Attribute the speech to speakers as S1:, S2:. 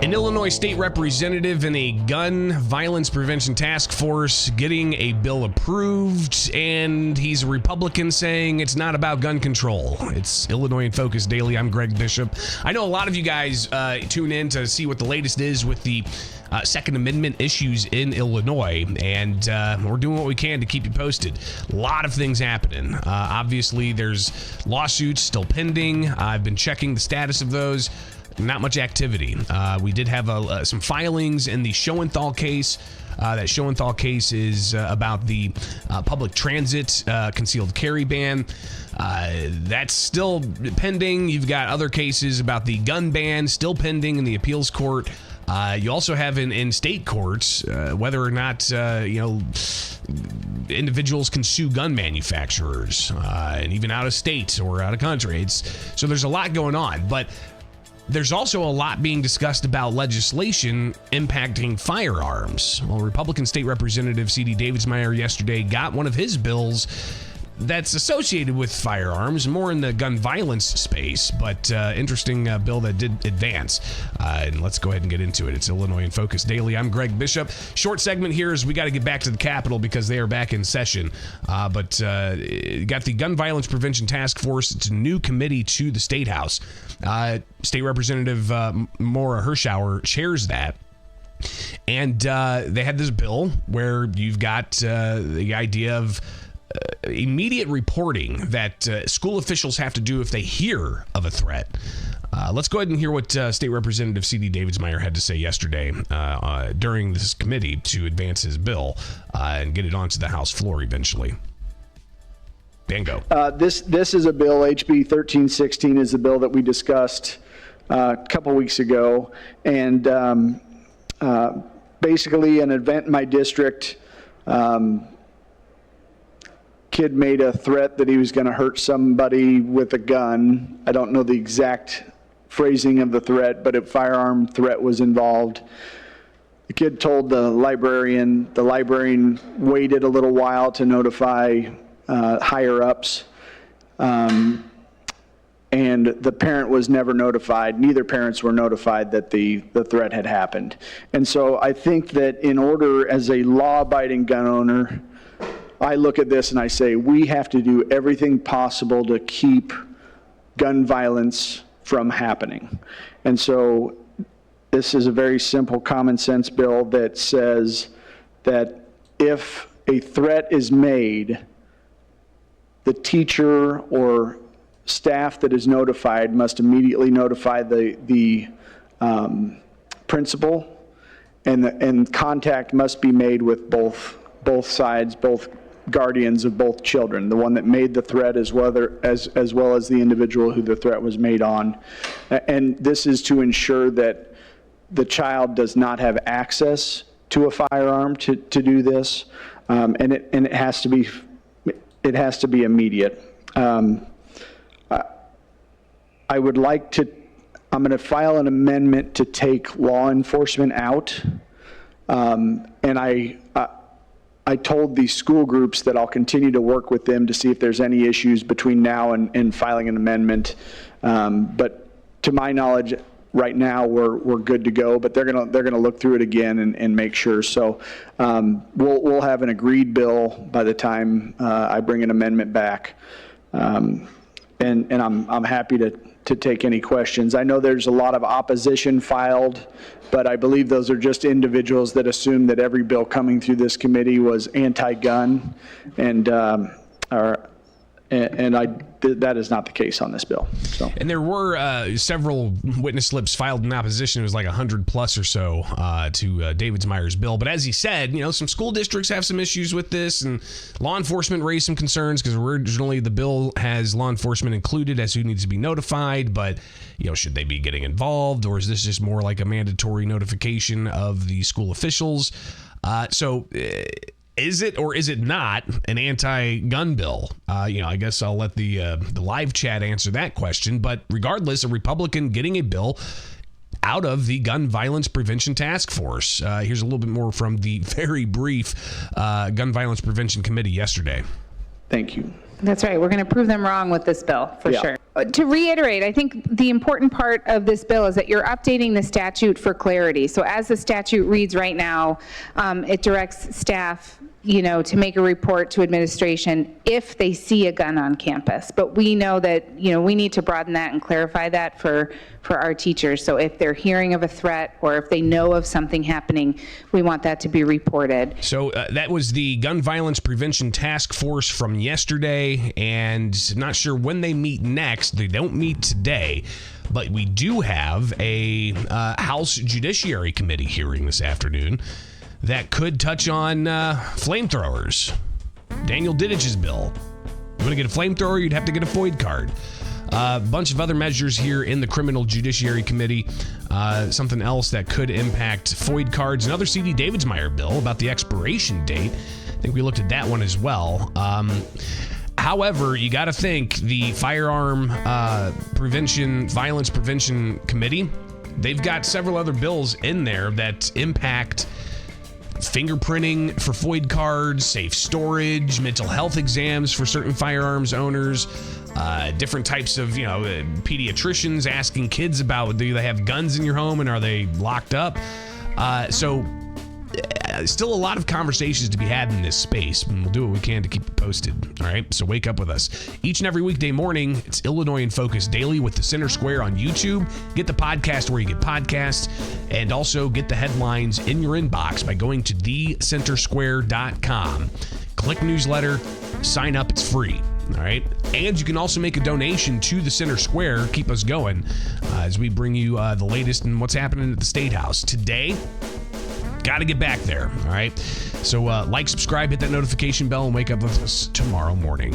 S1: An Illinois state representative in a gun violence prevention task force getting a bill approved, and he's a Republican saying it's not about gun control. It's Illinois in Focus Daily. I'm Greg Bishop. I know a lot of you guys tune in to see what the latest is with the Second Amendment issues in Illinois, and we're doing what we can to keep you posted. A lot of things happening. Obviously, there's lawsuits still pending. I've been checking the status of those. Not much activity. We did have some filings in the Schoenthal case. That Schoenthal case is about the public transit concealed carry ban. That's still pending. You've got other cases about the gun ban still pending in the appeals court. You also have in state courts whether or not individuals can sue gun manufacturers, and even out of state or out of country. So there's a lot going on, but there's also a lot being discussed about legislation impacting firearms. Well, Republican State Representative C.D. Davidsmeyer yesterday got one of his bills that's associated with firearms, more in the gun violence space, but interesting bill that did advance. And let's go ahead and get into it. It's Illinois in Focus Daily. I'm Greg Bishop. Short segment here is we got to get back to the Capitol because they are back in session. But got the Gun Violence Prevention Task Force. It's a new committee to the State House. State Representative Maura Hirschauer chairs that. And they had this bill where you've got the idea of immediate reporting that school officials have to do if they hear of a threat. Let's go ahead and hear what State Representative C.D. Davidsmeyer had to say yesterday during this committee to advance his bill and get it onto the House floor eventually. Bango.
S2: This is a bill, HB 1316 is the bill that we discussed a couple weeks ago. And basically an event in my district, kid made a threat that he was going to hurt somebody with a gun. I don't know the exact phrasing of the threat, but a firearm threat was involved. The kid told the librarian. The librarian waited a little while to notify higher ups, and the parent was never notified. Neither parents were notified that the threat had happened. And so I think that in order, as a law-abiding gun owner, I look at this and I say, we have to do everything possible to keep gun violence from happening. And so this is a very simple common sense bill that says that if a threat is made, the teacher or staff that is notified must immediately notify the principal, and contact must be made with both sides, both guardians of both children, the one that made the threat as well as the individual who the threat was made on. And this is to ensure that the child does not have access to a firearm to do this, and it has to be immediate. I would like to. I'm going to file an amendment to take law enforcement out, and I told the school groups that I'll continue to work with them to see if there's any issues between now and filing an amendment. But to my knowledge, right now we're good to go. But they're gonna look through it again and make sure. So we'll have an agreed bill by the time I bring an amendment back. And I'm happy to take any questions. I know there's a lot of opposition filed, but I believe those are just individuals that assume that every bill coming through this committee was anti-gun, and that is not the case on this bill. So.
S1: And there were several witness slips filed in opposition. It was like 100 plus or so to Davidsmeyer's bill. But as he said, some school districts have some issues with this, and law enforcement raised some concerns because originally the bill has law enforcement included as who needs to be notified. But should they be getting involved, or is this just more like a mandatory notification of the school officials? Is it or is it not an anti-gun bill? I guess I'll let the live chat answer that question. But regardless, a Republican getting a bill out of the Gun Violence Prevention Task Force. Here's a little bit more from the very brief Gun Violence Prevention Committee yesterday.
S2: Thank you.
S3: That's right. We're going to prove them wrong with this bill, for sure. To reiterate, I think the important part of this bill is that you're updating the statute for clarity. So as the statute reads right now, it directs staff, to make a report to administration if they see a gun on campus. But we know that, we need to broaden that and clarify that for our teachers. So if they're hearing of a threat or if they know of something happening, we want that to be reported.
S1: So that was the Gun Violence Prevention Task Force from yesterday, and not sure when they meet next. They don't meet today, but we do have a House Judiciary Committee hearing this afternoon that could touch on flamethrowers. Daniel Didich's bill. You want to get a flamethrower, you'd have to get a FOID card. A bunch of other measures here in the Criminal Judiciary Committee. Something else that could impact FOID cards. Another C.D. Davidsmeyer bill about the expiration date. I think we looked at that one as well. However, you got to think the Firearm Violence Prevention Committee, they've got several other bills in there that impact fingerprinting for FOID cards, safe storage, mental health exams for certain firearms owners, different types of, pediatricians asking kids about, do they have guns in your home and are they locked up? Still a lot of conversations to be had in this space, and we'll do what we can to keep it posted. All right, so wake up with us. Each and every weekday morning, it's Illinois in Focus Daily with the Center Square on YouTube. Get the podcast where you get podcasts, and also get the headlines in your inbox by going to thecentersquare.com. Click newsletter, sign up, it's free. All right. And you can also make a donation to the Center Square. Keep us going as we bring you the latest in what's happening at the State House. Today, got to get back there. All right. So like, subscribe, hit that notification bell, and wake up with us tomorrow morning.